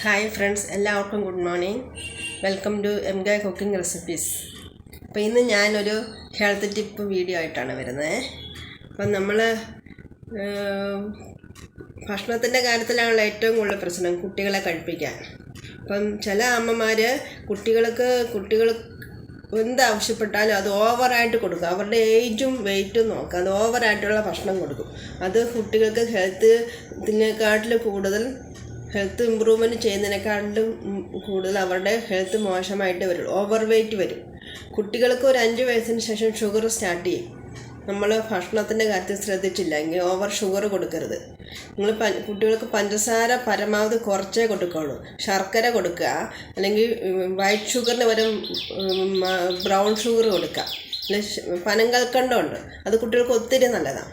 Hi friends, എല്ലാവർക്കും good morning. Welcome to MK cooking recipes. അപ്പോൾ ഇന്ന് ഞാനൊരു ഹെൽത്ത് ടിപ്പ് വീഡിയോ ആയിട്ടാണ് വരുന്നത്. അപ്പം നമ്മൾ ഭക്ഷണത്തിൻ്റെ കാര്യത്തിലാണല്ലോ ഏറ്റവും കൂടുതൽ പ്രശ്നം, കുട്ടികളെ കഴിപ്പിക്കാൻ. അപ്പം ചില അമ്മമാർ കുട്ടികൾ എന്താവശ്യപ്പെട്ടാലും അത് ഓവറായിട്ട് കൊടുക്കും. അവരുടെ ഏജും വെയിറ്റും നോക്കുക, അത് ഓവറായിട്ടുള്ള ഭക്ഷണം കൊടുക്കും. അത് കുട്ടികൾക്ക് ഹെൽത്ത് ഇമ്പ്രൂവ്മെൻറ്റ് ചെയ്യുന്നതിനെക്കാളും കൂടുതൽ അവരുടെ ഹെൽത്ത് മോശമായിട്ട് വരും, ഓവർ വെയ്റ്റ് വരും. കുട്ടികൾക്ക് ഒരു 5 വയസ്സിന് ശേഷം ഷുഗർ സ്റ്റാർട്ട് ചെയ്യും. നമ്മൾ ഭക്ഷണത്തിൻ്റെ കാര്യത്തിൽ ശ്രദ്ധിച്ചില്ലെങ്കിൽ ഓവർ ഷുഗർ കൊടുക്കരുത്. നിങ്ങൾ കുട്ടികൾക്ക് പഞ്ചസാര പരമാവധി കുറച്ചേ കൊടുക്കുകയുള്ളൂ. ശർക്കര കൊടുക്കുക, അല്ലെങ്കിൽ വൈറ്റ് ഷുഗറിന് പകരം ബ്രൗൺ ഷുഗർ കൊടുക്കുക. പനങ്കൽക്കണ്ടമുണ്ട്, അത് കുട്ടികൾക്ക് ഒത്തിരി നല്ലതാണ്.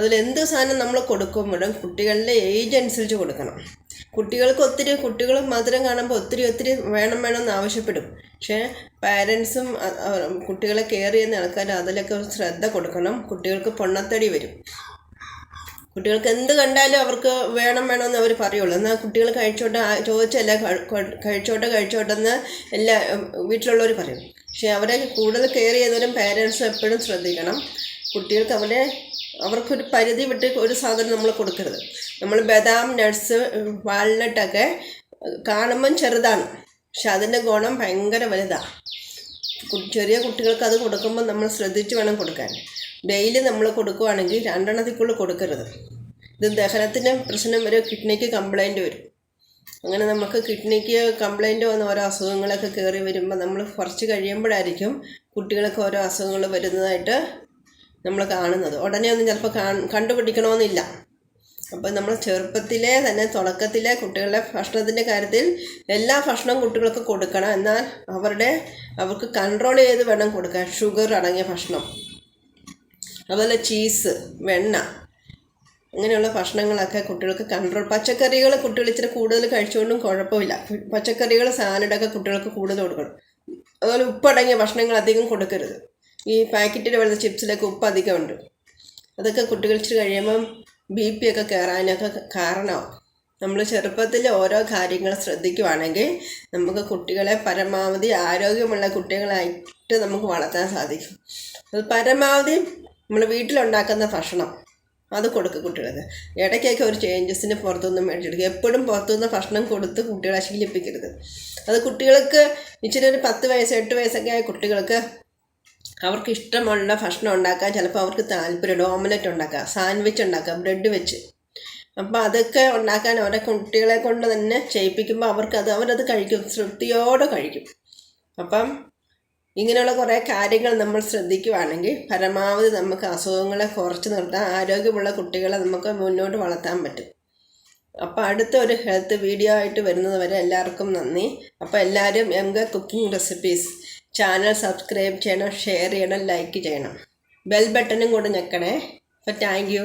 അതിലെന്ത് സാധനം നമ്മൾ കൊടുക്കുമ്പോഴും കുട്ടികളുടെ ഏജ് അനുസരിച്ച് കൊടുക്കണം. കുട്ടികൾ മധുരം കാണുമ്പോൾ ഒത്തിരി വേണമെന്ന് ആവശ്യപ്പെടും. പക്ഷേ പാരൻസും കുട്ടികളെ കെയർ ചെയ്യുന്ന ആൾക്കാർ അതിലൊക്കെ ശ്രദ്ധ കൊടുക്കണം. കുട്ടികൾക്ക് പൊണ്ണത്തടി വരും. കുട്ടികൾക്ക് എന്ത് കണ്ടാലും അവർക്ക് വേണമെന്ന് അവർ പറയുള്ളൂ. എന്നാൽ കുട്ടികൾ ചോദിച്ചല്ല കഴിച്ചോട്ടെന്ന് എല്ലാ വീട്ടിലുള്ളവർ പറയും. പക്ഷേ അവരെ കൂടുതൽ കെയർ ചെയ്യുന്നവരും പാരൻസും എപ്പോഴും ശ്രദ്ധിക്കണം. കുട്ടികൾക്ക് അവർക്കൊരു പരിധി വിട്ട് ഒരു സാധനം നമ്മൾ കൊടുക്കരുത്. നമ്മൾ ബദാം, നട്ട്സ്, വാൾനട്ടൊക്കെ കാണുമ്പം ചെറുതാണ്, പക്ഷെ അതിൻ്റെ ഗുണം ഭയങ്കര വലുതാണ്. ചെറിയ കുട്ടികൾക്ക് അത് കൊടുക്കുമ്പോൾ നമ്മൾ ശ്രദ്ധിച്ച് വേണം കൊടുക്കാൻ. ഡെയിലി നമ്മൾ കൊടുക്കുകയാണെങ്കിൽ 2 എണ്ണത്തിക്കുള്ളിൽ കൊടുക്കരുത്. ഇത് ദഹനത്തിന് പ്രശ്നം വരും, കിഡ്നിക്ക് കംപ്ലൈൻറ്റ് വരും. അങ്ങനെ നമുക്ക് കിഡ്നിക്ക് കംപ്ലൈൻറ്റ് വന്ന ഓരോ അസുഖങ്ങളൊക്കെ കയറി വരുമ്പോൾ നമ്മൾ കുറച്ച് കഴിയുമ്പോഴായിരിക്കും കുട്ടികൾക്ക് ഓരോ അസുഖങ്ങൾ വരുന്നതായിട്ട് നമ്മൾ കാണുന്നത്. ഉടനെ ഒന്നും ചിലപ്പോൾ കണ്ടുപിടിക്കണമെന്നില്ല. അപ്പോൾ നമ്മൾ ചെറുപ്പത്തിലെ തന്നെ തുടക്കത്തിലെ കുട്ടികളുടെ ഭക്ഷണത്തിൻ്റെ കാര്യത്തിൽ എല്ലാ ഭക്ഷണവും കുട്ടികൾക്ക് കൊടുക്കണം. എന്നാൽ അവർക്ക് കൺട്രോൾ ചെയ്ത് വേണം കൊടുക്കാൻ. ഷുഗർ അടങ്ങിയ ഭക്ഷണം, അതുപോലെ ചീസ്, വെണ്ണ, അങ്ങനെയുള്ള ഭക്ഷണങ്ങളൊക്കെ കുട്ടികൾക്ക് കൺട്രോൾ. പച്ചക്കറികൾ കുട്ടികൾ ഇച്ചിരി കൂടുതൽ കഴിച്ചുകൊണ്ടും കുഴപ്പമില്ല. പച്ചക്കറികൾ, സാലഡൊക്കെ കുട്ടികൾക്ക് കൂടുതൽ കൊടുക്കണം. അതുപോലെ ഉപ്പടങ്ങിയ ഭക്ഷണങ്ങൾ അധികം കൊടുക്കരുത്. ഈ പാക്കറ്റിൽ വരുന്ന ചിപ്സിലൊക്കെ ഉപ്പ് അധികമുണ്ട്. അതൊക്കെ കുട്ടികൾ ഇച്ചിരി കഴിയുമ്പം BP ഒക്കെ കയറാനൊക്കെ കാരണമാവും. നമ്മൾ ചെറുപ്പത്തിൽ ഓരോ കാര്യങ്ങൾ ശ്രദ്ധിക്കുവാണെങ്കിൽ നമുക്ക് കുട്ടികളെ പരമാവധി ആരോഗ്യമുള്ള കുട്ടികളായിട്ട് നമുക്ക് വളർത്താൻ സാധിക്കും. അത് പരമാവധി നമ്മൾ വീട്ടിലുണ്ടാക്കുന്ന ഭക്ഷണം അത് കൊടുക്കുക കുട്ടികൾക്ക്. ഇടയ്ക്കൊക്കെ ഒരു ചേഞ്ചസിന് പുറത്തുനിന്ന് മേടിച്ചെടുക്കുക. എപ്പോഴും പുറത്തുനിന്ന് ഭക്ഷണം കൊടുത്ത് കുട്ടികളെ ശീലിപ്പിക്കരുത്. അത് കുട്ടികൾക്ക് ഇച്ചിരി ഒരു 10 വയസ്സ് 8 വയസ്സൊക്കെ ആയ കുട്ടികൾക്ക് അവർക്ക് ഇഷ്ടമുള്ള ഭക്ഷണം ഉണ്ടാക്കാൻ ചിലപ്പോൾ അവർക്ക് താല്പര്യമുണ്ട്. ഓംലെറ്റ് ഉണ്ടാക്കുക, സാൻഡ്വിച്ച് ഉണ്ടാക്കുക, ബ്രെഡ് വെച്ച്. അപ്പോൾ അതൊക്കെ ഉണ്ടാക്കാൻ അവരെ കുട്ടികളെ കൊണ്ട് തന്നെ ചെയ്യിപ്പിക്കുമ്പോൾ അവരത് കഴിക്കും, തൃപ്തിയോടെ കഴിക്കും. അപ്പം ഇങ്ങനെയുള്ള കുറേ കാര്യങ്ങൾ നമ്മൾ ശ്രദ്ധിക്കുകയാണെങ്കിൽ പരമാവധി നമുക്ക് അസുഖങ്ങളെ കുറച്ച് നിർത്താൻ, ആരോഗ്യമുള്ള കുട്ടികളെ നമുക്ക് മുന്നോട്ട് വളർത്താൻ പറ്റും. അപ്പോൾ അടുത്തൊരു ഹെൽത്ത് വീഡിയോ ആയിട്ട് വരുന്നത് വരെ എല്ലാവർക്കും നന്ദി. അപ്പോൾ എല്ലാവരും MK cooking recipes channel subscribe ചെയ്യണം, ഷെയർ ചെയ്യണം, ലൈക്ക് ചെയ്യണം. ബെൽ ബട്ടണും കൂടെ ഞെക്കണേ. അപ്പോൾ താങ്ക് യു.